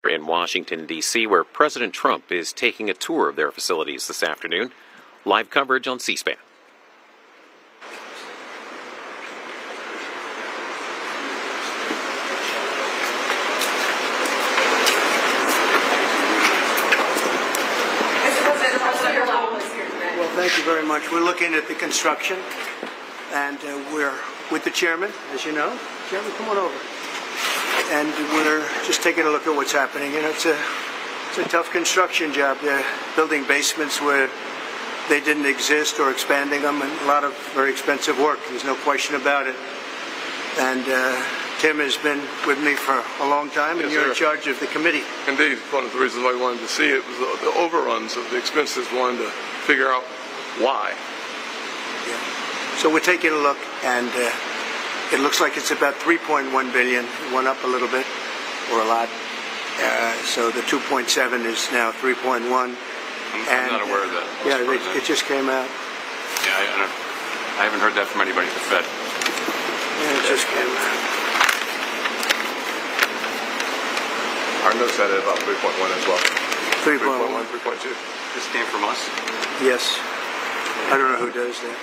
In Washington, D.C., where President Trump is taking a tour of their facilities this afternoon. Live coverage on C-SPAN. Well, thank you very much. We're looking at the construction, and we're with the chairman, as you know. Chairman, come on over. And we're just taking a look at what's happening. You know, it's a tough construction job. They're building basements where they didn't exist or expanding them, and a lot of very expensive work. There's no question about it. And Tim has been with me for a long time, and you're in charge of the committee. Indeed. One of the reasons I wanted to see it was the overruns of the expenses, wanted to figure out why. Yeah. So we're taking a look, and it looks like it's about $3.1 billion. It went up a little bit, or a lot. So the 2.7 is now 3.1. I'm not aware of that. Yeah, it just came out. Yeah, I haven't heard that from anybody at the Fed. Yeah, it just came out. Our notes had it about 3.1 as well. 3.1. 3.2. This came from us? Yes. I don't know who does that.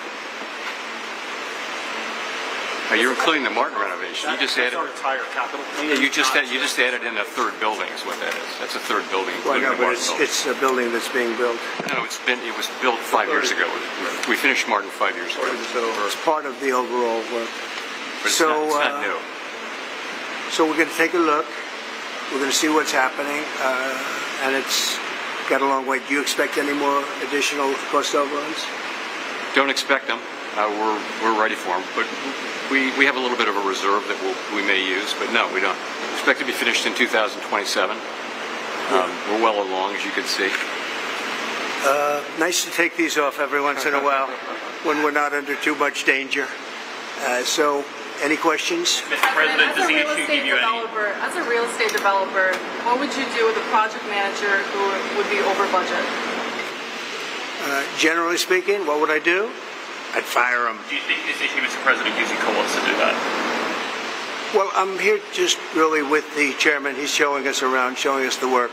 You're including the Martin renovation. You just added. Our entire capital. Yeah, you just added in a third building. Is what that is. That's a third building. Well, no, the but Martin building. it's a building that's being built. No, it was built 5 years ago. We finished Martin 5 years ago. It's part of the overall work. But it's not new. So we're going to take a look. We're going to see what's happening, and it's got a long way. Do you expect any more additional cost overruns? Don't expect them. We're ready for them, but we have a little bit of a reserve that we may use, but no, we don't. Expect to be finished in 2027. We're well along, as you can see. Nice to take these off every once in a while when we're not under too much danger. So, any questions? Mr. President, does the issue give you any? As a real estate developer, what would you do with a project manager who would be over budget? Generally speaking, what would I do? I'd fire him. Do you think this issue, Mr. President, gives you cause to do that? Well, I'm here just really with the chairman. He's showing us around, showing us the work.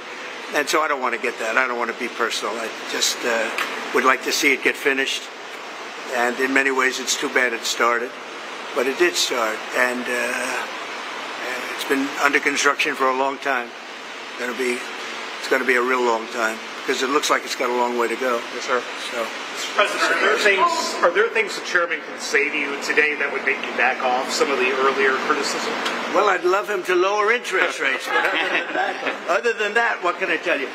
And so I don't want to get that. I don't want to be personal. I just would like to see it get finished. And in many ways, it's too bad it started. But it did start. And it's been under construction for a long time. It's going to be a real long time, because it looks like it's got a long way to go. Yes, sir. So, Mr. President, are there things the chairman can say to you today that would make you back off some of the earlier criticism? well, I'd love him to lower interest rates. But other than that, what can I tell you?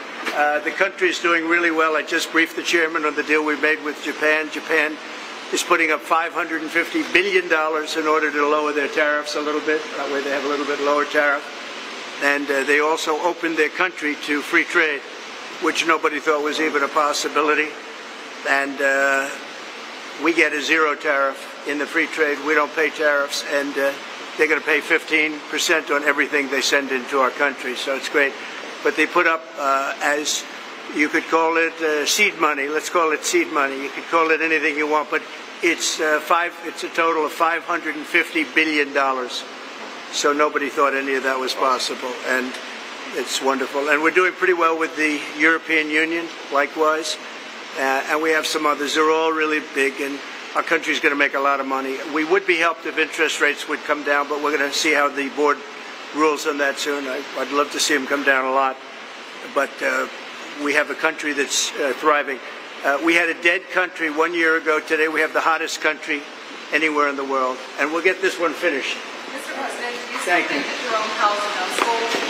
The country is doing really well. I just briefed the chairman on the deal we made with Japan. Japan is putting up $550 billion in order to lower their tariffs a little bit. That way they have a little bit lower tariff. And they also opened their country to free trade, which nobody thought was even a possibility. And we get a zero tariff in the free trade. We don't pay tariffs, and they're going to pay 15% on everything they send into our country. So it's great. But they put up, as you could call it, seed money. Let's call it seed money. You could call it anything you want, but it's a total of $550 billion. So nobody thought any of that was possible, and it's wonderful. And we're doing pretty well with the European Union, likewise, and we have some others. They're all really big, and our country's going to make a lot of money. We would be helped if interest rates would come down, but we're going to see how the board rules on that soon. I'd love to see them come down a lot, but we have a country that's thriving. We had a dead country 1 year ago. Today we have the hottest country anywhere in the world, and we'll get this one finished. Mr. President, do you Thank still you. think that your own housing unsold?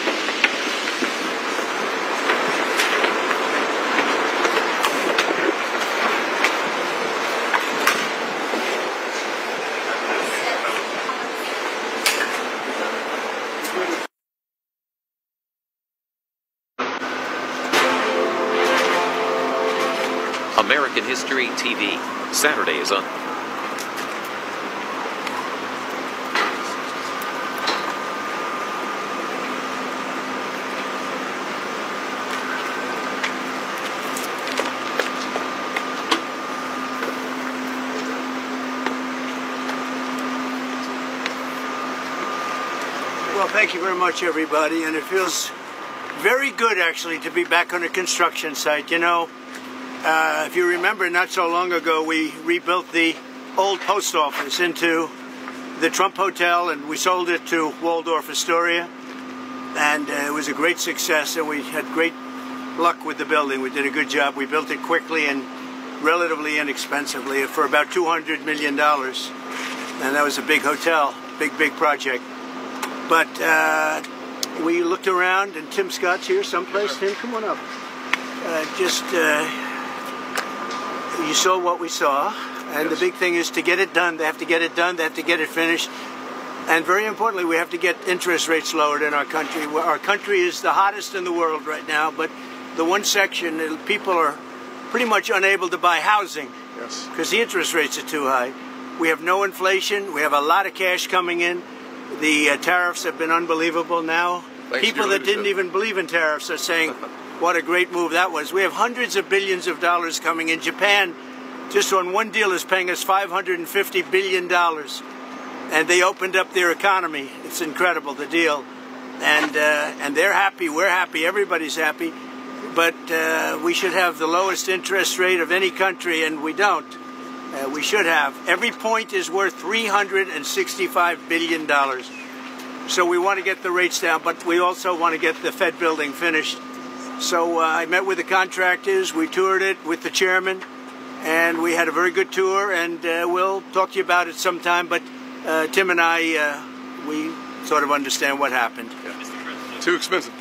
American History TV. Saturday is on. Well, thank you very much, everybody, and it feels Very good, actually, to be back on a construction site. You know, if you remember, not so long ago, we rebuilt the old post office into the Trump Hotel, and we sold it to Waldorf Astoria, and it was a great success, and we had great luck with the building. We did a good job. We built it quickly and relatively inexpensively for about $200 million, and that was a big hotel, big project. But we looked around, and Tim Scott's here someplace. Tim, come on up. You saw what we saw, and the big thing is to get it done. They have to get it done. They have to get it finished. And very importantly, we have to get interest rates lowered in our country. Our country is the hottest in the world right now, but the one section, people are pretty much unable to buy housing because the interest rates are too high. We have no inflation. We have a lot of cash coming in. The tariffs have been unbelievable now. People that didn't even believe in tariffs are saying what a great move that was. We have hundreds of billions of dollars coming in. Japan, just on one deal, is paying us $550 billion. And they opened up their economy. It's incredible, the deal. And they're happy, we're happy, everybody's happy. But we should have the lowest interest rate of any country, and we don't. We should have. Every point is worth $365 billion. So we want to get the rates down, but we also want to get the Fed building finished. So I met with the contractors, we toured it with the chairman, and we had a very good tour, and we'll talk to you about it sometime. But Tim and I, we sort of understand what happened. Too expensive.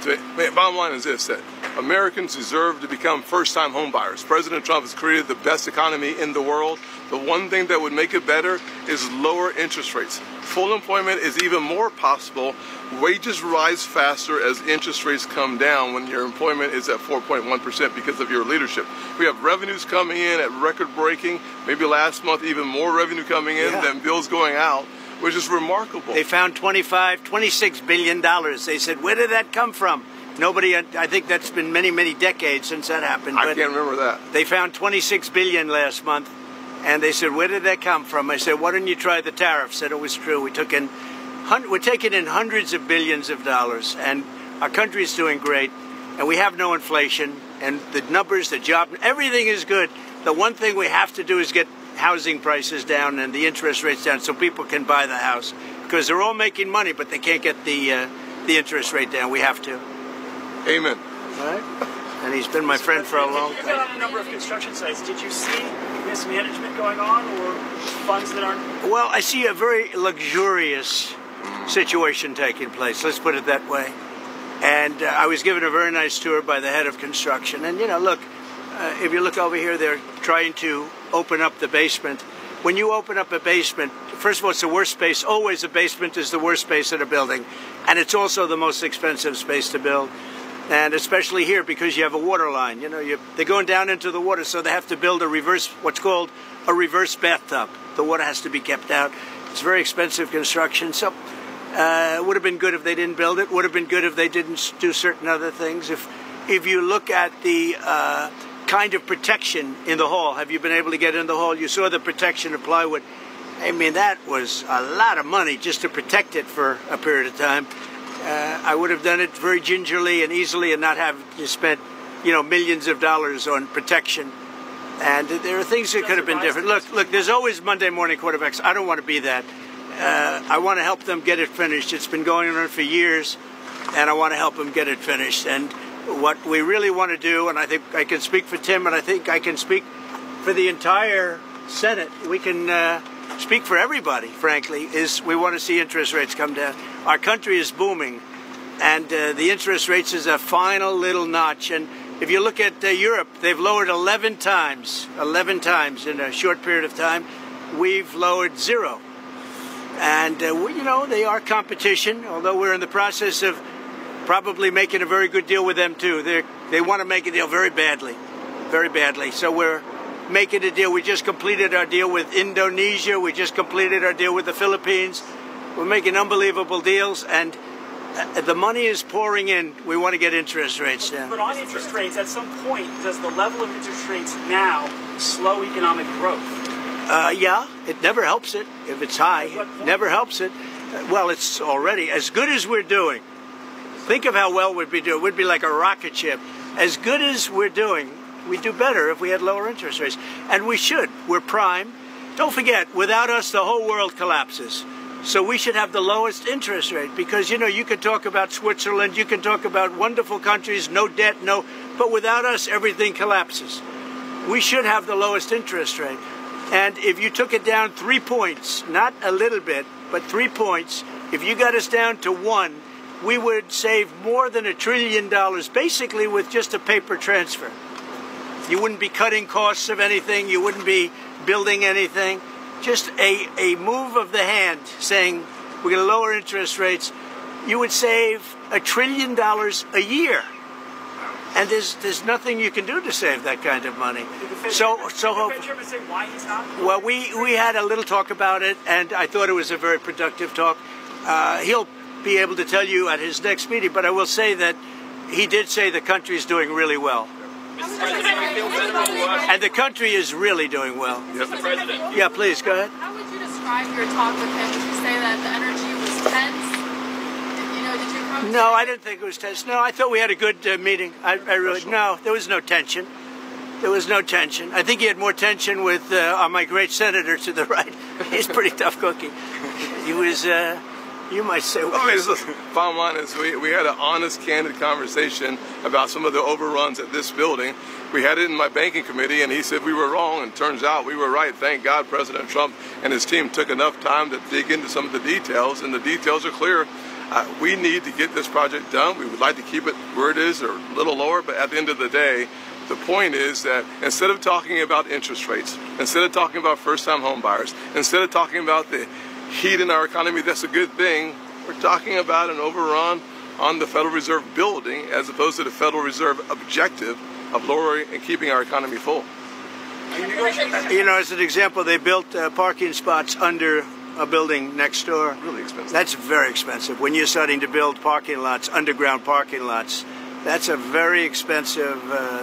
Bottom line is this, that Americans deserve to become first-time home buyers. President Trump has created the best economy in the world. The one thing that would make it better is lower interest rates. Full employment is even more possible. Wages rise faster as interest rates come down when your employment is at 4.1% because of your leadership. We have revenues coming in at record-breaking, maybe last month even more revenue coming in than bills going out, which is remarkable. They found $26 billion. They said, where did that come from? Nobody, I think that's been many decades since that happened. I can't remember that. They found $26 billion last month, and they said, where did that come from? I said, why don't you try the tariff? Said it was true. We're taking in hundreds of billions of dollars, and our country is doing great, and we have no inflation, and the numbers, the job, everything is good. The one thing we have to do is get housing prices down and the interest rates down so people can buy the house, because they're all making money, but they can't get the interest rate down. We have to. Amen. All right. And he's been my friend for a long time. You've been on a number of construction sites. Did you see mismanagement going on or funds that aren't? Well, I see a very luxurious situation taking place. Let's put it that way. And I was given a very nice tour by the head of construction. And, you know, look, if you look over here, they're trying to open up the basement. When you open up a basement, first of all, it's the worst space. Always a basement is the worst space in a building. And it's also the most expensive space to build. And especially here because you have a water line. You know, they're going down into the water, so they have to build what's called a reverse bathtub. The water has to be kept out. It's very expensive construction. So it would have been good if they didn't build it. Would have been good if they didn't do certain other things. If you look at the kind of protection in the hall, have you been able to get in the hall? You saw the protection of plywood. I mean, that was a lot of money just to protect it for a period of time. I would have done it very gingerly and easily and not have to spend, you know, millions of dollars on protection. And there are things that could have been different. Look, there's always Monday morning quarterbacks. I don't want to be that. I want to help them get it finished. It's been going on for years, and I want to help them get it finished. And what we really want to do, and I think I can speak for Tim, and I think I can speak for the entire Senate, we can speak for everybody, frankly, is we want to see interest rates come down. Our country is booming, and the interest rates is a final little notch. And if you look at Europe, they've lowered 11 times in a short period of time. We've lowered 0. And, you know, they are competition, although we're in the process of probably making a very good deal with them, too. They want to make a deal very badly. So we're making a deal. We just completed our deal with Indonesia. We just completed our deal with the Philippines. We're making unbelievable deals, and the money is pouring in. We want to get interest rates down. But on interest rates, at some point, does the level of interest rates now slow economic growth? Yeah, it never helps it if it's high. Never helps it. Well, it's already as good as we're doing. Think of how well we'd be doing. We'd be like a rocket ship. As good as we're doing, we'd do better if we had lower interest rates. And we should. We're prime. Don't forget, without us, the whole world collapses. So we should have the lowest interest rate because, you can talk about Switzerland, you can talk about wonderful countries, no debt, but without us, everything collapses. We should have the lowest interest rate. And if you took it down 3 points, not a little bit, but 3 points, if you got us down to 1, we would save more than $1 trillion, basically with just a paper transfer. You wouldn't be cutting costs of anything, you wouldn't be building anything. Just a move of the hand saying we're going to lower interest rates, you would save $1 trillion a year. And there's nothing you can do to save that kind of money. Well, we had a little talk about it, and I thought it was a very productive talk. He'll be able to tell you at his next meeting, but I will say that he did say the country is doing really well. Mr. President, we feel better or worse? And the country is really doing well. Mr. President. Yeah, please, go ahead. How would you describe your talk with him? Would you say that the energy was tense? Did you come? No, I didn't think it was tense. No, I thought we had a good meeting. No, there was no tension. There was no tension. I think he had more tension with my great senator to the right. He's pretty tough cookie. He was, you might say. Bottom line is we had an honest, candid conversation about some of the overruns at this building. We had it in my banking committee, and he said we were wrong, and turns out we were right. Thank God President Trump and his team took enough time to dig into some of the details, and the details are clear. We need to get this project done. We would like to keep it where it is or a little lower, but at the end of the day, the point is that instead of talking about interest rates, instead of talking about first-time home buyers, instead of talking about the heat in our economy, that's a good thing. We're talking about an overrun on the Federal Reserve building as opposed to the Federal Reserve objective of lowering and keeping our economy full. As an example, they built parking spots under a building next door. Really expensive. That's very expensive. When you're starting to build parking lots, underground parking lots, that's a very expensive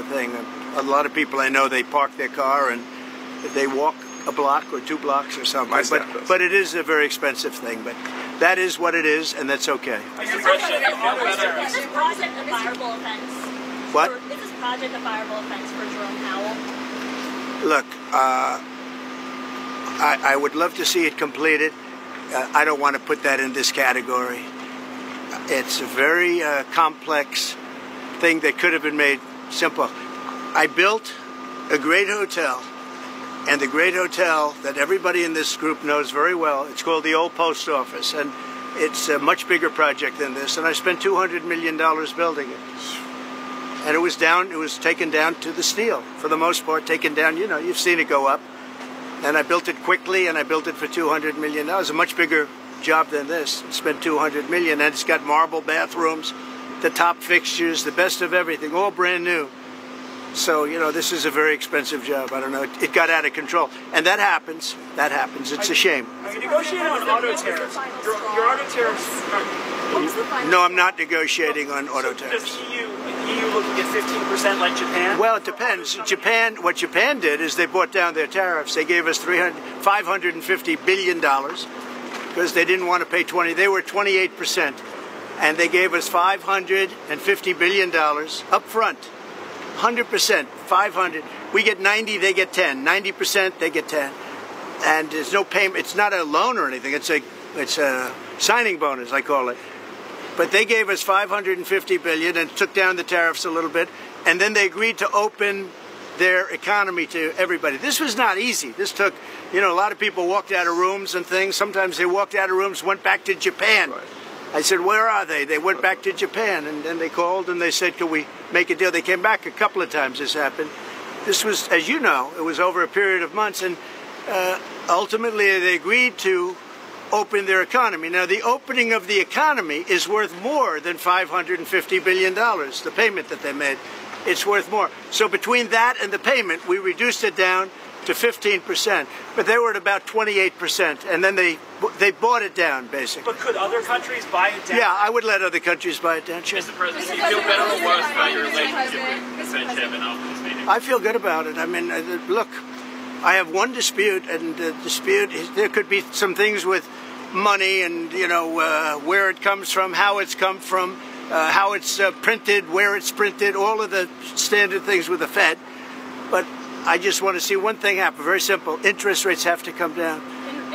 thing. A lot of people I know, they park their car and they walk a block or 2 blocks or something. But it is a very expensive thing. But that is what it is, and that's okay. Mr. President, we feel better. Is this project a fireable offense? What? Is this project a fireable offense for Jerome Powell? Look, I would love to see it completed. I don't want to put that in this category. It's a very complex thing that could have been made simple. I built a great hotel, and the great hotel that everybody in this group knows very well, it's called the Old Post Office, and it's a much bigger project than this, and I spent $200 million building it. And it was taken down to the steel, for the most part, taken down, you've seen it go up. And I built it quickly, and I built it for $200 million. It was a much bigger job than this. I spent $200 million, and it's got marble bathrooms, the top fixtures, the best of everything, all brand new. So, this is a very expensive job. I don't know. It got out of control. And that happens. That happens. It's a shame. Are you negotiating on auto tariffs? Your auto tariffs No, I'm not negotiating on auto tariffs. Does EU looking at 15% like Japan? Well, it depends. What Japan did is they brought down their tariffs. They gave us $550 billion because they didn't want to pay 20. They were 28%. And they gave us $550 billion up front. 100%, 500. We get 90, they get 10. 90%, they get 10. And there's no payment. It's not a loan or anything. It's a signing bonus, I call it. But they gave us $550 billion and took down the tariffs a little bit. And then they agreed to open their economy to everybody. This was not easy. This took, a lot of people walked out of rooms and things. Sometimes they walked out of rooms, went back to Japan. Right. I said, where are they? They went back to Japan, and then they called and they said, can we make a deal? They came back a couple of times this happened. This was, as you know, it was over a period of months, and ultimately they agreed to open their economy. Now, the opening of the economy is worth more than $550 billion, the payment that they made. It's worth more. So between that and the payment, we reduced it down to 15%, but they were at about 28%, and then they bought it down, basically. But could other countries buy it down? Yeah, I would let other countries buy it down. Sure. Mr. President, do you feel better or worse about your relationship with Fed Chairman after this meeting? I feel good about it. I mean, look, I have one dispute, and the dispute is there could be some things with money and, where it comes from, how it's come from. how it's printed, where it's printed, all of the standard things with the Fed. But I just want to see one thing happen. Very simple. Interest rates have to come down.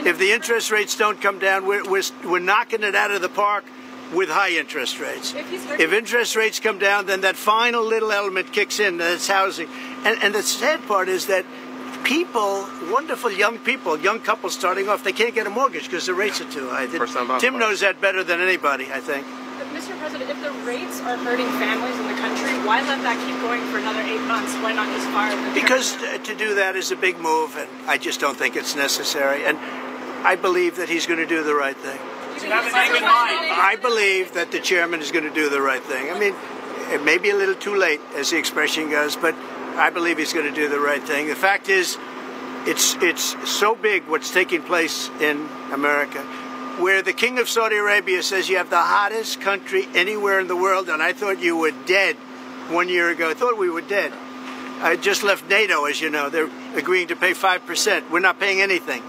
If the interest rates don't come down, we're knocking it out of the park with high interest rates. If interest rates come down, then that final little element kicks in. That's housing. And the sad part is that people, wonderful young people, young couples starting off, they can't get a mortgage because the rates are too high. Tim knows that better than anybody, I think. Mr. President, if the rates are hurting families in the country, why let that keep going for another 8 months? Why not just fire them? Because to do that is a big move, and I just don't think it's necessary. And I believe that he's going to do the right thing. Do you have a name in mind? I believe that the chairman is going to do the right thing. I mean, it may be a little too late, as the expression goes, but I believe he's going to do the right thing. The fact is, it's so big what's taking place in America, where the king of Saudi Arabia says you have the hottest country anywhere in the world, and I thought you were dead 1 year ago. I thought we were dead. I just left NATO, as you know. They're agreeing to pay 5%. We're not paying anything.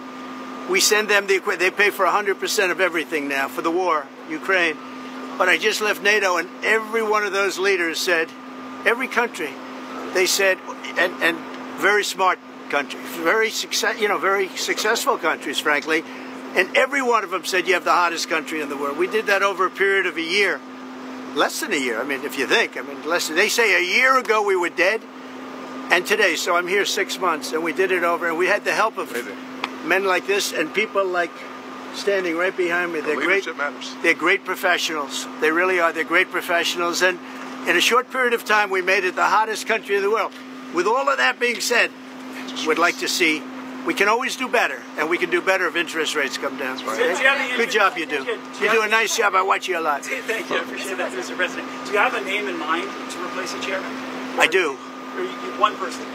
We send them the equipment. They pay for 100% of everything now for the war, Ukraine. But I just left NATO, and every one of those leaders said, every country, they said, and very smart countries, very successful countries, frankly, and every one of them said you have the hottest country in the world. We did that over a period of a year, less than a year. I mean, if you think, less than. They say a year ago we were dead, and today. So I'm here 6 months, and we did it over, and we had the help of men like this and people like standing right behind me. They're great. Matters. They're great professionals. They really are. They're great professionals, and in a short period of time, we made it the hottest country in the world. With all of that being said, we'd like to see. We can always do better, and we can do better if interest rates come down. Good job you do. You do a nice job. I watch you a lot. Thank you. I appreciate that, Mr. President. Do you have a name in mind to replace the chairman? I do. Or one person?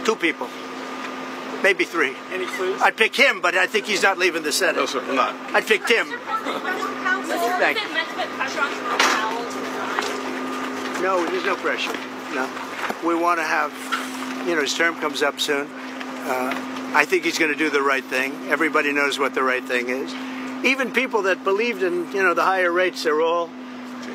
2 people. Maybe 3. Any clues? I'd pick him, but I think he's not leaving the Senate. No, sir, I'm not. I'd pick Tim. Thank you. No, there's no pressure. No. We want to have, his term comes up soon. I think he's going to do the right thing. Everybody knows what the right thing is. Even people that believed in, the higher rates, they're all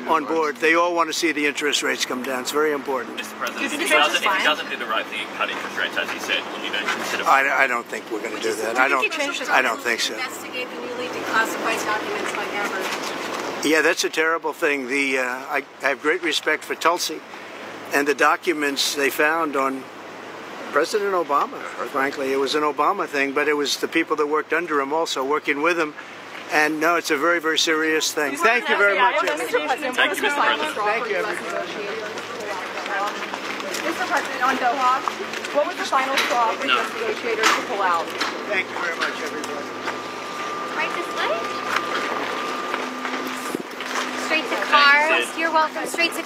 on board. They all want to see the interest rates come down. It's very important. Mr. President, if he doesn't do the right thing and cut interest rates, as he said, will you then consider... I don't think we're going to do that. I don't think so. Investigate the newly declassified documents like ever. Yeah, that's a terrible thing. I have great respect for Tulsi and the documents they found on President Obama. Frankly, it was an Obama thing, but it was the people that worked under him also working with him. And no, it's a very, very serious thing. Thank you very much. Thank you, Mr. President. Thank you, everybody. Mr. President, on Doha, what was the final straw for U.S. negotiators to pull out? Thank you very much, everybody. Right this way. Straight to cars. You're welcome. Straight to